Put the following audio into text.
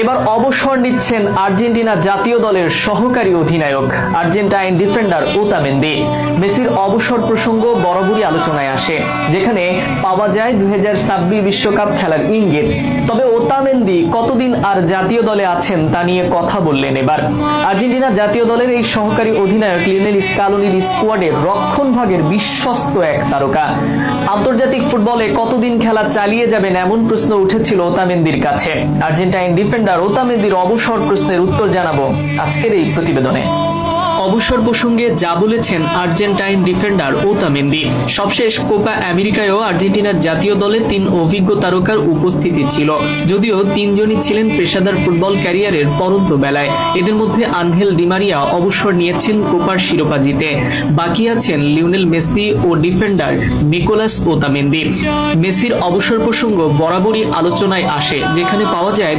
এবার অবসর নিচ্ছেন আর্জেন্টিনা জাতীয় দলের সহকারী অধিনায়ক আর্জেন্টাইন ডিফেন্ডার ওতামেন্দি। মেসির অবসর প্রসঙ্গ বরাবরই আলোচনায় আসে, যেখানে পাওয়া যায় 2026 বিশ্বকাপ খেলার ইঙ্গিত। তবে ওতামেন্দি কতদিন আর জাতীয় দলে আছেন তা নিয়ে কথা বললেন এবার। আর্জেন্টিনা জাতীয় দলের এই সহকারী অধিনায়ক লিওনেল স্কালোনির স্কোয়াডের রক্ষণভাগের বিশ্বস্ত এক তারকা। আন্তর্জাতিক ফুটবলে কতদিন খেলা চালিয়ে যাবেন এমন প্রশ্ন উঠেছিল ওতামেন্দির কাছে। আর্জেন্টাইন ডিফেন্ডার ওতামেন্দির অবসর প্রশ্নের উত্তর জানাবো আজকের এই প্রতিবেদনে। অবসর প্রসঙ্গে যা বলেছেন আর্জেন্টাইন ডিফেন্ডার ওতামেন্দি। সবশেষ কোপা আমেরিকায়ও আর্জেন্টিনার জাতীয় দলে 3 অভিজ্ঞ তারকার উপস্থিতি ছিল, যদিও 3 জনই ছিলেন পেশাদার ফুটবল ক্যারিয়ারের পরন্ত বেলায়। এদের মধ্যে আনহেল ডি মারিয়া অবসর নিয়েছেন কোপার শিরোপা জিতে। বাকি আছেন লিওনেল মেসি ও ডিফেন্ডার নিকোলাস ওতামেন্দি। মেসির অবসর প্রসঙ্গ বরাবরই আলোচনায় আসে, যেখানে পাওয়া যায়